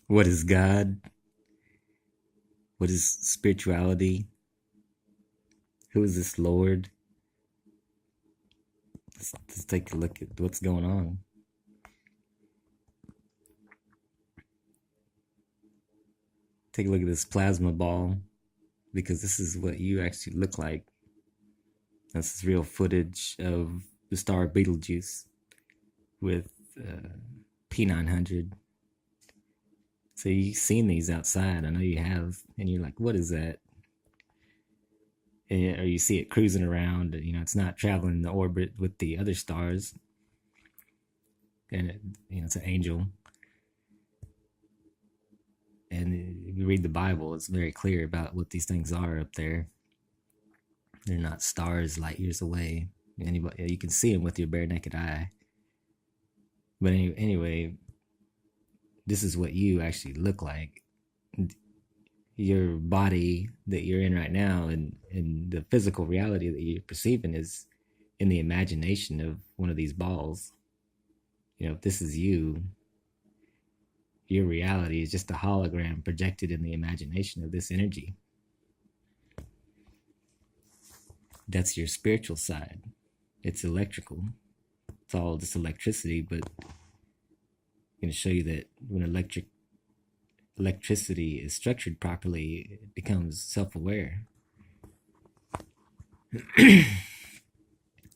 What is God? What is spirituality? Who is this Lord? Let's take a look at what's going on. Take a look at this plasma ball because this is what you actually look like. This is real footage of the star Betelgeuse with P900. So you've seen these outside. I know you have, and you're like, "What is that?" Or you see it cruising around. It's not traveling in the orbit with the other stars, and it's an angel. And if you read the Bible, it's very clear about what these things are up there. They're not stars light years away. Anybody, you can see them with your bare naked eye. But anyway, this is what you actually look like. Your body that you're in right now and the physical reality that you're perceiving is in the imagination of one of these balls. If this is you, your reality is just a hologram projected in the imagination of this energy. That's your spiritual side. It's electrical. It's all just electricity, but I'm going to show you that when electricity is structured properly, it becomes self-aware.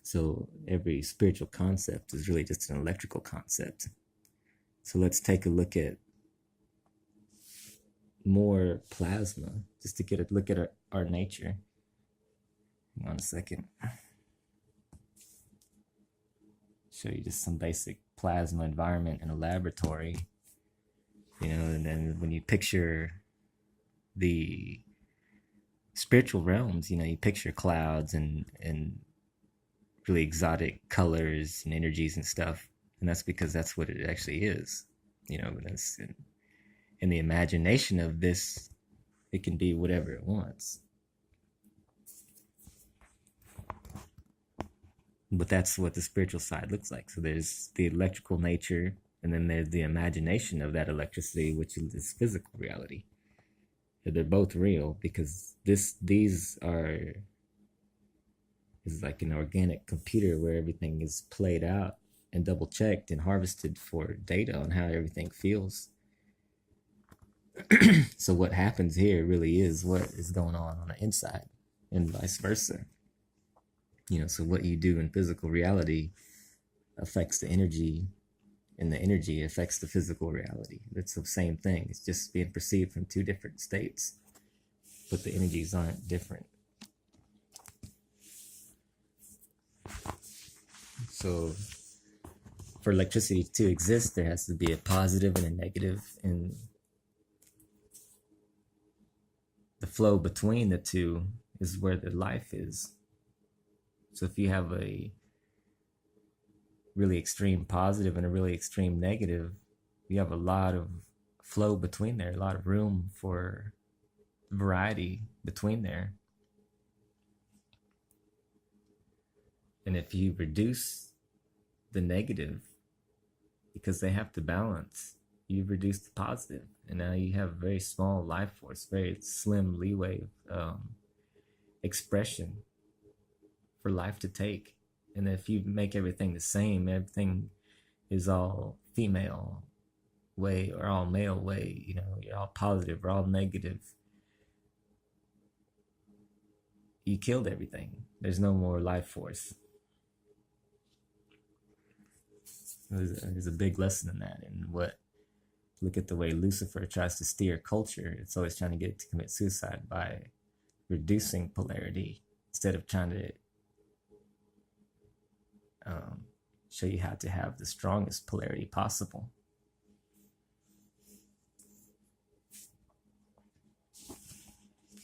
So every spiritual concept is really just an electrical concept. So let's take a look at more plasma, just to get a look at our nature. Hang on a second. Show you just some basic plasma environment in a laboratory. And then when you picture the spiritual realms, you picture clouds and really exotic colors and energies and stuff. And that's because that's what it actually is. But it's in the imagination of this, it can be whatever it wants. But that's what the spiritual side looks like. So there's the electrical nature, and then there's the imagination of that electricity, which is physical reality. They're both real because these are is like an organic computer where everything is played out and double checked and harvested for data on how everything feels. So what happens here really is what is going on the inside, and vice versa. So what you do in physical reality affects the energy, and the energy affects the physical reality. It's the same thing. It's just being perceived from two different states, but the energies aren't different. So for electricity to exist, there has to be a positive and a negative, and the flow between the two is where the life is. So if you have a really extreme positive and a really extreme negative, you have a lot of flow between there, a lot of room for variety between there. And if you reduce the negative, because they have to balance, you reduce the positive, and now you have very small life force, very slim leeway of expression for life to take. And if you make everything the same, everything is all female way or all male way, you're all positive or all negative, you killed everything. There's no more life force. There's a big lesson in that. And look at the way Lucifer tries to steer culture. It's always trying to get it to commit suicide by reducing polarity instead of trying to show you how to have the strongest polarity possible.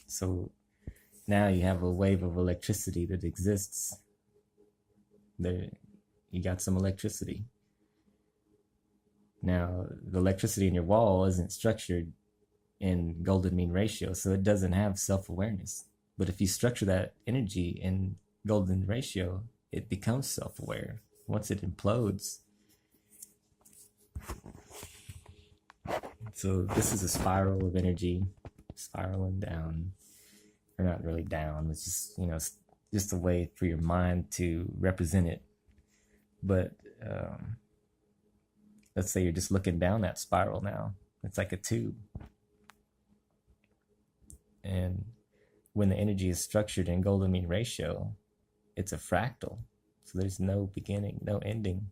So now you have a wave of electricity that exists. There, you got some electricity. Now, the electricity in your wall isn't structured in golden mean ratio, so it doesn't have self-awareness. But if you structure that energy in golden ratio, it becomes self-aware. Once it implodes, So this is a spiral of energy spiraling down, or not really down. It's just, just a way for your mind to represent it. But let's say you're just looking down that spiral now. It's like a tube. And when the energy is structured in golden mean ratio, it's a fractal. So there's no beginning, no ending.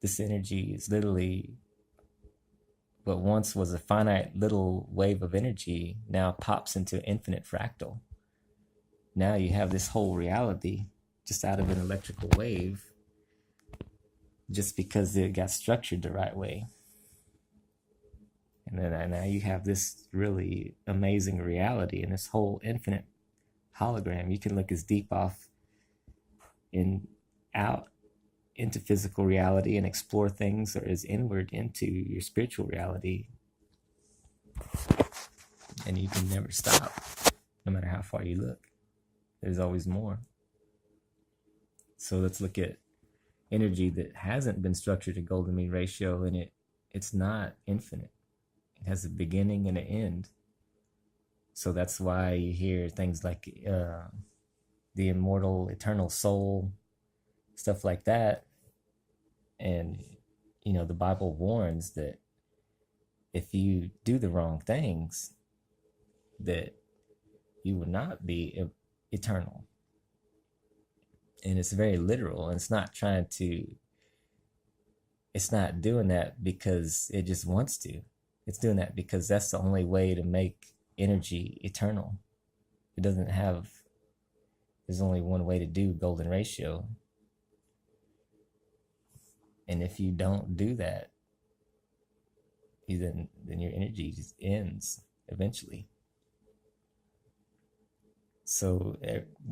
This energy is literally what once was a finite little wave of energy now pops into an infinite fractal. Now you have this whole reality just out of an electrical wave, just because it got structured the right way. And then now you have this really amazing reality and this whole infinite hologram. You can look as deep off out into physical reality and explore things, or as inward into your spiritual reality. And you can never stop, no matter how far you look. There's always more. So let's look at energy that hasn't been structured in golden mean ratio, and it's not infinite. It has a beginning and an end. So that's why you hear things like the immortal, eternal soul, stuff like that. And, the Bible warns that if you do the wrong things, that you will not be eternal. And it's very literal, and it's not doing that because it just wants to. It's doing that because that's the only way to make energy eternal. There's only one way to do golden ratio. And if you don't do that, then your energy just ends eventually. So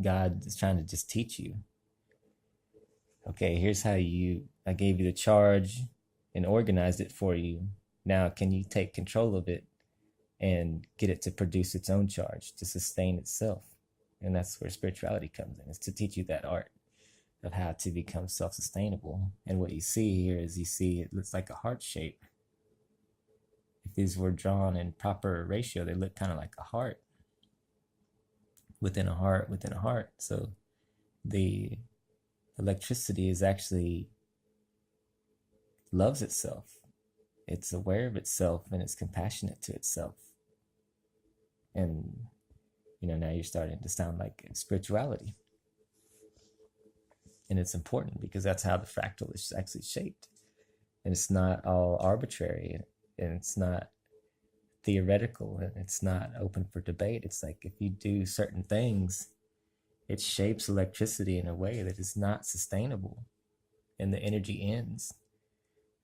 God is trying to just teach you. Okay, here's how I gave you the charge and organized it for you. Now, can you take control of it and get it to produce its own charge, to sustain itself? And that's where spirituality comes in. It's to teach you that art of how to become self-sustainable. And what you see here is it looks like a heart shape. If these were drawn in proper ratio, they look kind of like a heart within a heart within a heart. So the electricity is actually loves itself. It's aware of itself, and it's compassionate to itself. And now you're starting to sound like spirituality. And it's important because that's how the fractal is actually shaped. And it's not all arbitrary, and it's not theoretical, and it's not open for debate. It's like if you do certain things, it shapes electricity in a way that is not sustainable, and the energy ends.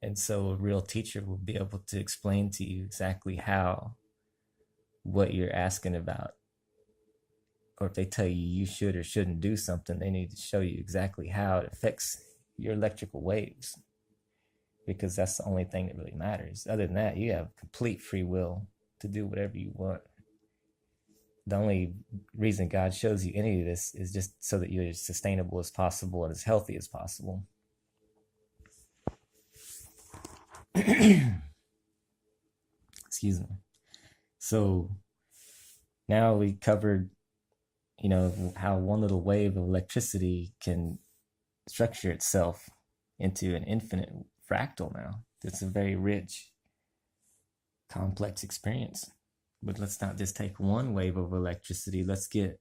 And so a real teacher will be able to explain to you exactly how what you're asking about. Or if they tell you should or shouldn't do something, they need to show you exactly how it affects your electrical waves, because that's the only thing that really matters. Other than that, you have complete free will to do whatever you want. The only reason God shows you any of this is just so that you're as sustainable as possible and as healthy as possible. Excuse me. So now we covered, how one little wave of electricity can structure itself into an infinite fractal now. It's a very rich, complex experience. But let's not just take one wave of electricity. Let's get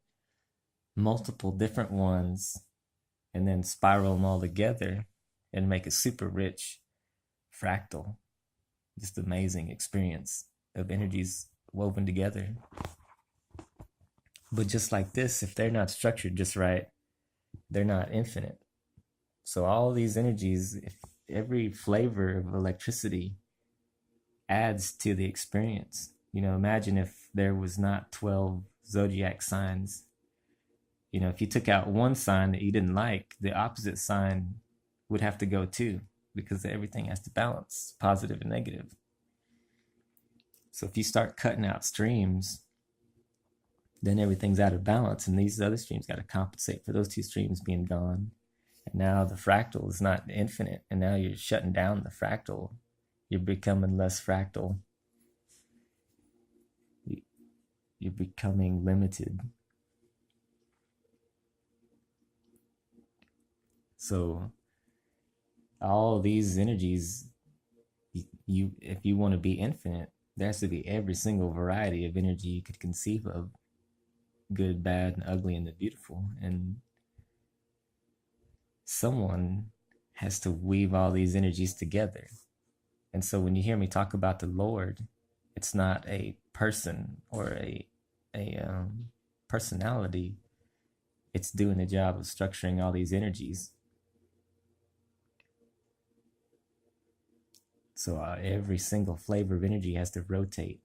multiple different ones and then spiral them all together and make a super rich fractal. Just amazing experience of energies woven together. But just like this, if they're not structured just right, they're not infinite. So all these energies, if every flavor of electricity adds to the experience. Imagine if there was not 12 zodiac signs. If you took out one sign that you didn't like, the opposite sign would have to go too, because everything has to balance, positive and negative. So if you start cutting out streams, then everything's out of balance, and these other streams got to compensate for those two streams being gone. And now the fractal is not infinite, and now you're shutting down the fractal. You're becoming less fractal. You're becoming limited. So all these energies, you if you want to be infinite, there has to be every single variety of energy you could conceive of, good, bad, and ugly, and the beautiful. And someone has to weave all these energies together. And so when you hear me talk about the Lord, it's not a person or a personality. It's doing the job of structuring all these energies. So every single flavor of energy has to rotate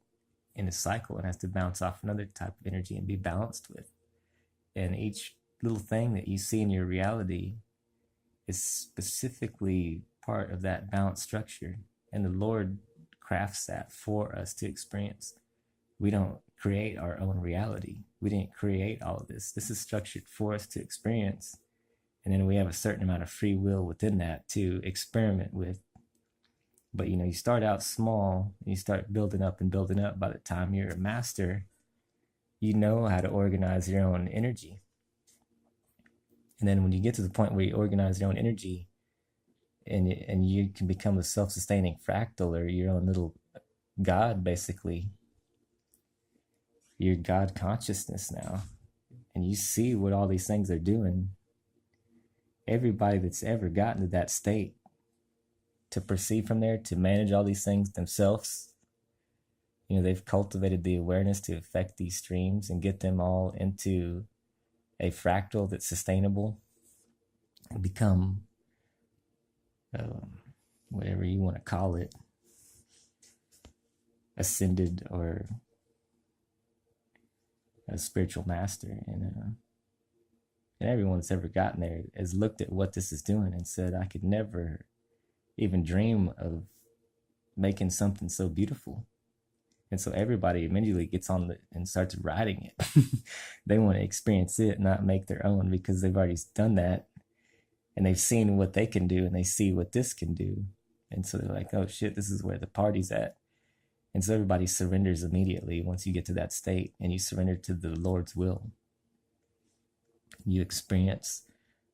in a cycle and has to bounce off another type of energy and be balanced with. And each little thing that you see in your reality is specifically part of that balanced structure. And the Lord crafts that for us to experience. We don't create our own reality. We didn't create all of this. This is structured for us to experience. And then we have a certain amount of free will within that to experiment with. But you start out small and you start building up and building up. By the time you're a master, you know how to organize your own energy. And then when you get to the point where you organize your own energy and you can become a self-sustaining fractal or your own little God, basically, your God consciousness now, and you see what all these things are doing. Everybody that's ever gotten to that state to proceed from there, to manage all these things themselves, they've cultivated the awareness to affect these streams and get them all into a fractal that's sustainable and become whatever you want to call it, ascended or a spiritual master. And everyone that's ever gotten there has looked at what this is doing and said, I could never even dream of making something so beautiful. And so everybody immediately gets on and starts writing it. They want to experience it, not make their own, because they've already done that and they've seen what they can do and they see what this can do. And so they're like, oh shit, this is where the party's at. And so everybody surrenders immediately once you get to that state and you surrender to the Lord's will. You experience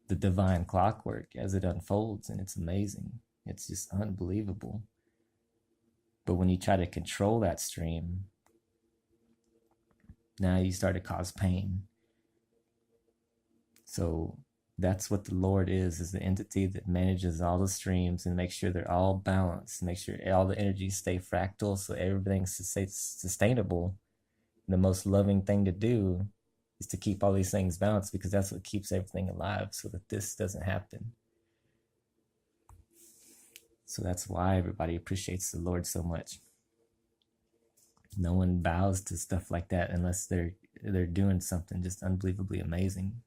the divine clockwork as it unfolds, and it's amazing. It's just unbelievable. But when you try to control that stream, now you start to cause pain. So that's what the Lord is the entity that manages all the streams and makes sure they're all balanced, make sure all the energies stay fractal so everything's sustainable. The most loving thing to do is to keep all these things balanced, because that's what keeps everything alive, so that this doesn't happen. So that's why everybody appreciates the Lord so much. No one bows to stuff like that unless they're doing something just unbelievably amazing.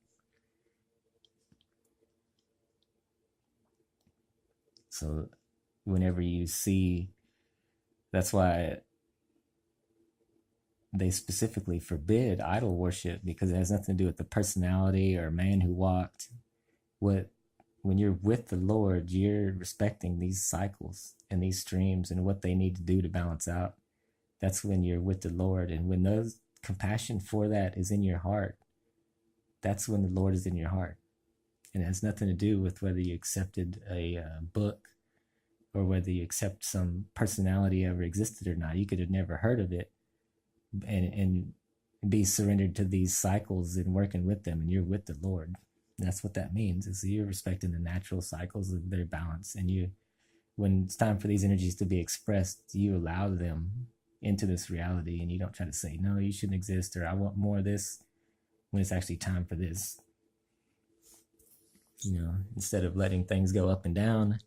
So whenever you see, that's why they specifically forbid idol worship, because it has nothing to do with the personality or man who walked. When you're with the Lord, you're respecting these cycles and these streams and what they need to do to balance out. That's when you're with the Lord. And when those compassion for that is in your heart, that's when the Lord is in your heart. And it has nothing to do with whether you accepted a book or whether you accept some personality ever existed or not. You could have never heard of it and be surrendered to these cycles and working with them, and you're with the Lord. That's what that means, is you're respecting the natural cycles of their balance. And when it's time for these energies to be expressed, you allow them into this reality, and you don't try to say, no, you shouldn't exist, or I want more of this, when it's actually time for this. Instead of letting things go up and down,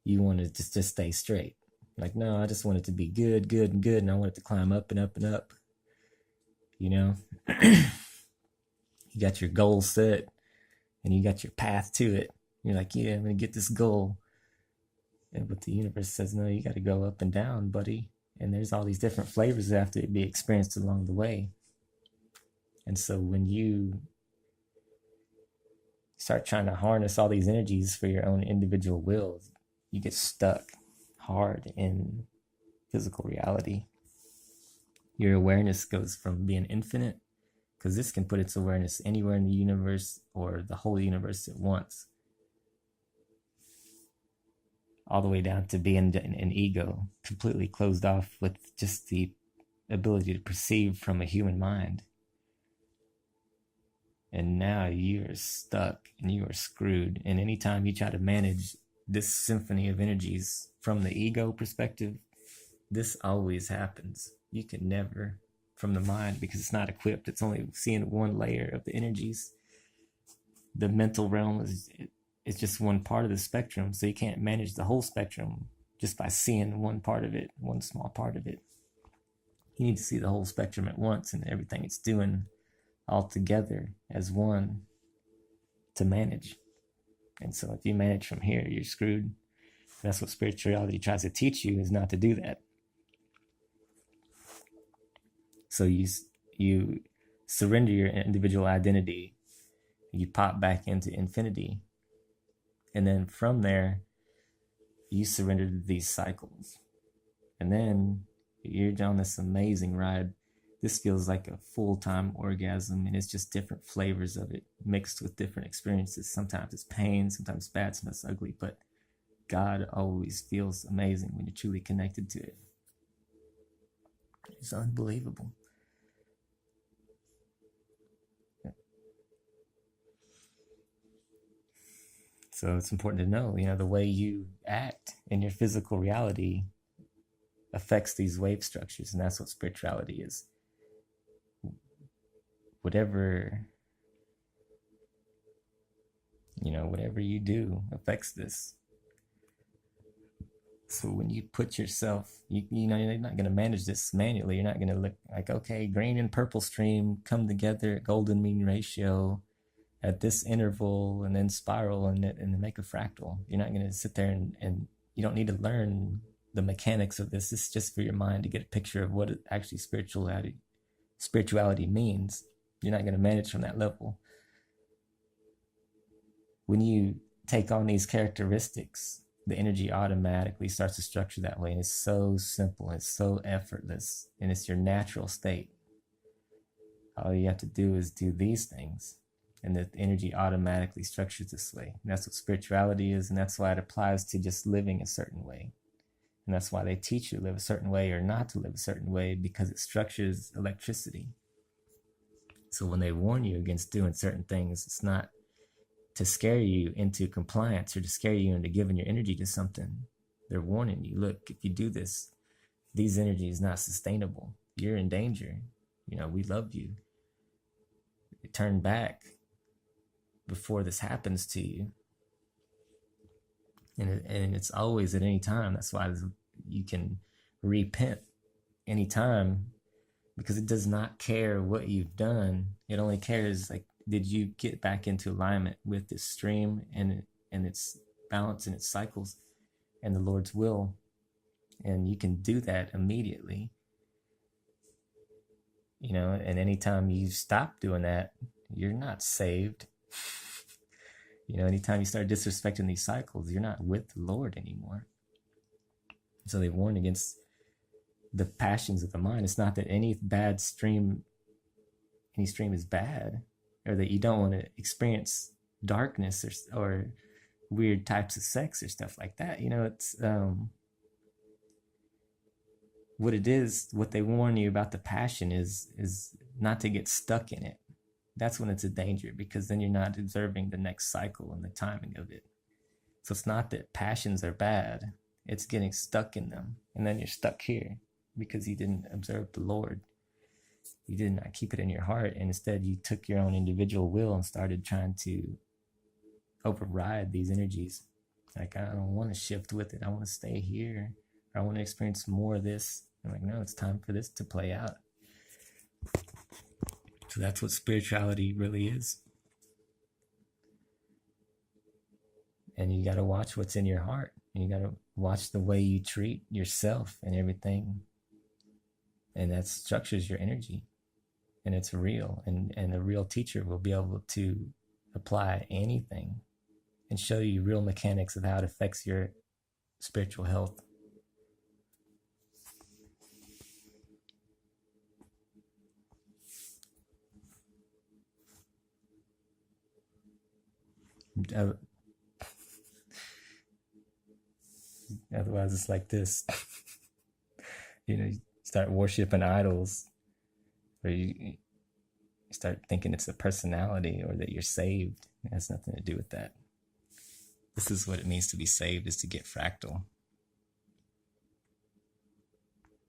you want to just stay straight. Like, no, I just want it to be good, good, and good, and I want it to climb up and up and up. You got your goal set, and you got your path to it. You're like, yeah, I'm going to get this goal. But the universe says, no, you got to go up and down, buddy. And there's all these different flavors that have to be experienced along the way. And so when you start trying to harness all these energies for your own individual will, you get stuck hard in physical reality. Your awareness goes from being infinite, because this can put its awareness anywhere in the universe or the whole universe at once, all the way down to being an ego, completely closed off with just the ability to perceive from a human mind. And now you're stuck and you are screwed. And anytime you try to manage this symphony of energies from the ego perspective, this always happens. You can never, from the mind, because it's not equipped, it's only seeing one layer of the energies. The mental realm is it's just one part of the spectrum, so you can't manage the whole spectrum just by seeing one part of it, one small part of it. You need to see the whole spectrum at once and everything it's doing all together as one to manage. And so if you manage from here, you're screwed. That's what spirituality tries to teach you, is not to do that. So you surrender your individual identity, you pop back into infinity, and then from there, you surrender to these cycles. And then you're on this amazing ride. This feels like a full-time orgasm, and it's just different flavors of it mixed with different experiences. Sometimes it's pain, sometimes bad, sometimes ugly, but God always feels amazing when you're truly connected to it. It's unbelievable. So it's important to know, the way you act in your physical reality affects these wave structures, and that's what spirituality is. Whatever you do affects this. So when you put yourself, you're not going to manage this manually. You're not going to look like, okay, green and purple stream come together at golden mean ratio at this interval and then spiral and then make a fractal. You're not going to sit there and you don't need to learn the mechanics of this. This is just for your mind to get a picture of what actually spirituality means. You're not going to manage from that level. When you take on these characteristics, the energy automatically starts to structure that way. And it's so simple. It's so effortless. And it's your natural state. All you have to do is do these things. And the energy automatically structures this way. And that's what spirituality is. And that's why it applies to just living a certain way. And that's why they teach you to live a certain way or not to live a certain way, because it structures electricity. So when they warn you against doing certain things, it's not to scare you into compliance or to scare you into giving your energy to something. They're warning you, look, if you do this, these energy is not sustainable. You're in danger. We love you. Turn back before this happens to you. And it's always at any time. That's why you can repent anytime, because it does not care what you've done. It only cares, like, did you get back into alignment with this stream and its balance and its cycles and the Lord's will. And you can do that immediately. And anytime you stop doing that, you're not saved. Anytime you start disrespecting these cycles, you're not with the Lord anymore. So they warn against the passions of the mind. It's not that any stream is bad, or that you don't want to experience darkness or weird types of sex or stuff like that. It's what it is. What they warn you about the passion is not to get stuck in it. That's when it's a danger, because then you're not observing the next cycle and the timing of it. So it's not that passions are bad. It's getting stuck in them. And then you're stuck here because you didn't observe the Lord. You did not keep it in your heart. And instead you took your own individual will and started trying to override these energies. Like, I don't want to shift with it. I want to stay here. I want to experience more of this. I'm like, no, it's time for this to play out. So that's what spirituality really is. And you got to watch what's in your heart. And you got to watch the way you treat yourself and everything. And that structures your energy. And it's real. And a real teacher will be able to apply anything and show you real mechanics of how it affects your spiritual health. Uh, Otherwise, it's like this. You start worshiping idols, or you start thinking it's a personality or that you're saved. It has nothing to do with that. This is what it means to be saved, is to get fractal.